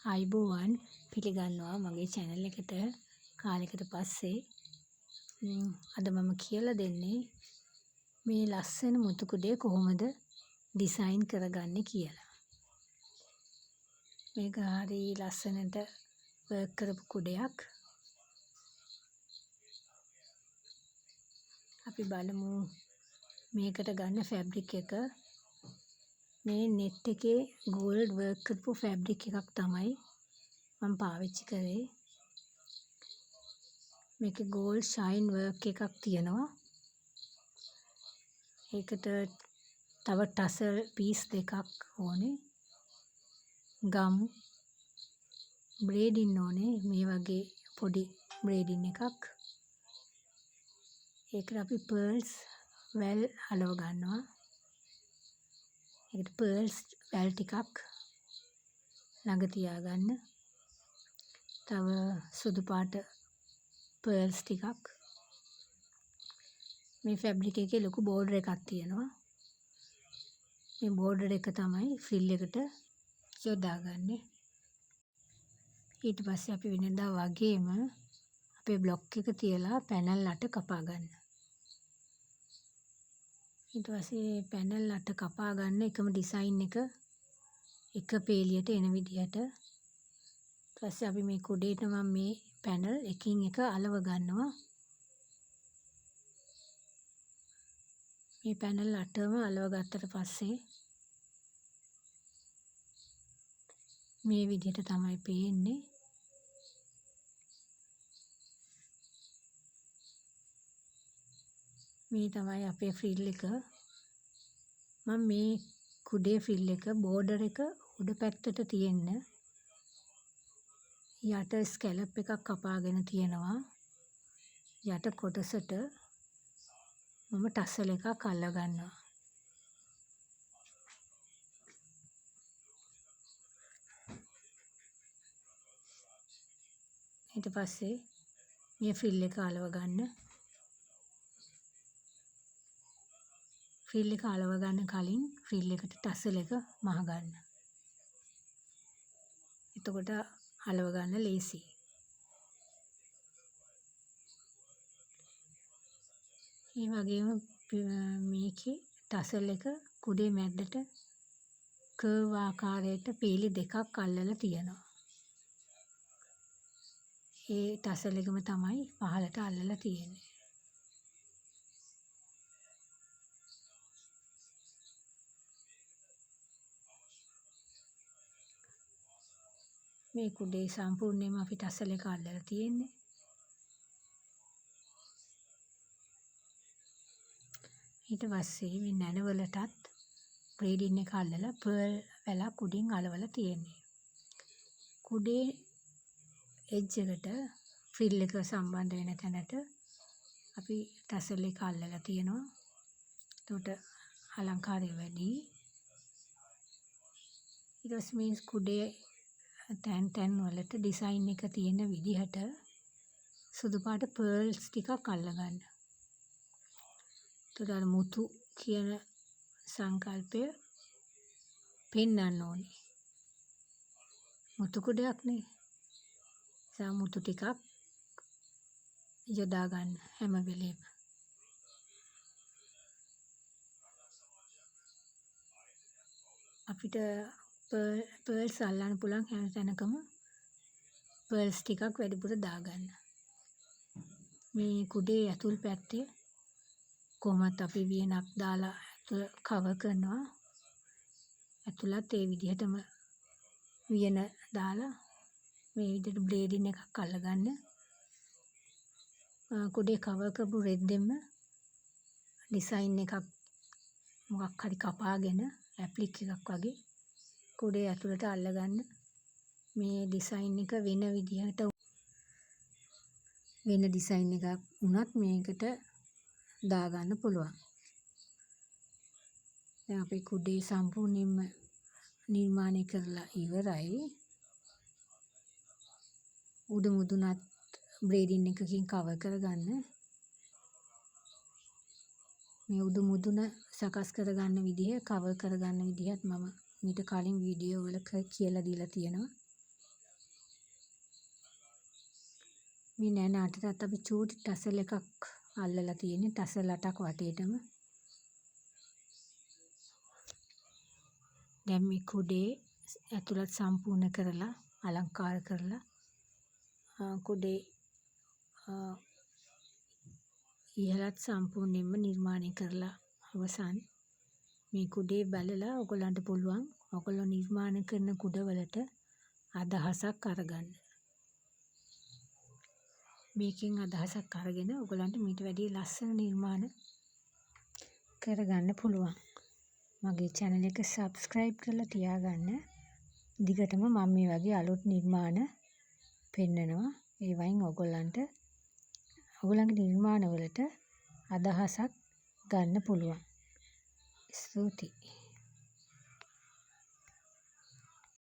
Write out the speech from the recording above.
ආයුබෝවන් පිළිගන්නවා මගේ channel එකට කාලයකට පස්සේ. අද මම කියලා දෙන්නේ මේ ලස්සන මුතු කුඩේ කොහොමද ඩිසයින් කරගන්නේ කියලා. මේක හරි ලස්සනට වර්ක් කරපු කුඩයක්. අපි බලමු මේකට ගන්න ෆැබ්‍රික් එක. මේ net එකේ gold work කරපු ෆැබ්‍රික් එකක් තමයි මම පාවිච්චි කරේ. මේකේ gold shine work එකක් තියෙනවා. ඒකට තව tassel piece දෙකක් ඕනේ. ගම් braiding ඕනේ, මේ වගේ පොඩි braiding එකක්. ඒකට අපි pearls වැල් අලව ගන්නවා. ඒකට pearls වැල් ටිකක් ළඟ තියාගන්න. තව සුදු පාට pearls ටිකක්. මේ ෆැබ්‍රික් එකේ ලොකු බෝඩර් එකක් තියෙනවා. මේ බෝඩර් එක තමයි ෆ්‍රිල් එකට යොදාගන්නේ. ඊට පස්සේ අපි වෙනදා වගේම අපේ බ්ලොක් එක තියලා පැනල් අට කපා ගන්න. ඊට පස්සේ පැනල් අට කපා ගන්න එකම ඩිසයින් එක පේලියට එන විදිහට. ඊට පස්සේ අපි මේ කුඩේට මම මේ පැනල් එකින් එක අලව ගන්නවා. මේ පැනල් අටම අලව ගත්තට පස්සේ මේ විදිහට තමයි පේන්නේ. මේ තමයි අපේ ෆ්‍රිල් එක. මම මේ කුඩේ ෆ්‍රිල් එක බෝඩර් එක උඩ පැත්තට තියෙන්න යට ස්කැලප් එකක් කපාගෙන තියෙනවා. යට කොටසට මම ටසල් එකක් අල්ල ගන්නවා. ඊට පස්සේ මේ ෆ්‍රිල් එක අලව ගන්න. ෆ්‍රිල් එක අලව ගන්න කලින් ෆ්‍රිල් එකට ටසල් එක මහ ගන්න. එතකොට අලව ගන්න ලේසියි. ඒ වගේම මේකේ ටසල් එක කුඩේ මැද්දට කර්ව් ආකාරයට පේලි දෙකක් අල්ලලා තියෙනවා. ඒ ටසල් එකම තමයි පහළට අල්ලලා තියෙන්නේ. මේ කුඩේ සම්පූර්ණයෙන්ම අපි ටසල් එක අල්ලලා තියෙන්නේ. ඊට පස්සේ මේ නැනවලටත් braiding එක අල්ලලා pearl වැලක් උඩින් අලවලා තියෙන්නේ. කුඩේ edge එකට frill එක සම්බන්ධ වෙන තැනට අපි ටසල් එක අල්ලලා තියෙනවා. එතකොට අලංකාරය වැඩි. ඊට පස්සේ මේ කුඩේ තැන් වලට ඩිසයින් එක තියෙන විදිහට සුදු පාට pearls ටිකක් අල්ලගන්න. එතකොට අර මුතු කියන සංකල්පය පෙන්වන්න ඕනේ. මුතු කුඩයක් නේ. මුතු ටිකක් යොදා ගන්න හැම වෙලේම. අපිට pearls අල්ලන්න පුළුවන් හැම තැනකම pearls ටිකක් වැඩිපුර දාගන්න. මේ කුඩේ ඇතුල් පැත්තේ කොහොමත් අපි වියනක් දාලා කවර් කරනවා. ඇතුළත් ඒ විදිහටම වියන දාලා මේ විදිහට බ්ලේඩින් එකක් අල්ලගන්න. කුඩේ කවර් කරපු රෙද්දෙම ඩිසයින් එකක් මොකක් හරි කපාගෙන ඇප්ලික් එකක් වගේ කුඩේ ඇතුළට අල්ලගන්න. මේ ඩිසයින් එක වෙන විදිහට වෙන ඩිසයින් එකක් වුණත් මේකට දාගන්න පුළුවන්. දැන් අපේ කුඩේ සම්පූර්ණයෙන්ම නිර්මාණය කරලා ඉවරයි. උඩ මුදුනත් braiding එකකින් කවර් කරගන්න. මේ උඩ මුදුන සකස් කරගන්න විදිහ, කවර් කරගන්න විදිහත් මම මීට කලින් වීඩියෝ වල කියලා දීලා තියෙනවා. මේ නැන අටටත් අපි චූටි ටසල් එකක් අල්ලලා තියෙන්නේ. ටසල් 8ක් වටේටම. දැන් මේ කුඩේ ඇතුළත් සම්පූර්ණ කරලා අලංකාර කරලා කුඩේ ඉහළත් සම්පූර්ණයෙන්ම නිර්මාණය කරලා අවසන්. මේ කුඩේ බලලා ඔයගලන්ට පුළුවන් ඔයගොල්ලෝ නිර්මාණය කරන කුඩවලට අදහසක් අරගන්න. මේකෙන් අදහසක් අරගෙන ඔයගලන්ට මීට වැඩිය ලස්සන නිර්මාණ කරගන්න පුළුවන්. මගේ channel එක subscribe කරලා තියාගන්න. දිගටම මම මේ වගේ අලුත් නිර්මාණ පෙන්නනවා. ඒ වයින් ඔයගොල්ලන්ගේ නිර්මාණවලට අදහසක් ගන්න පුළුවන්. ස්තුතියි.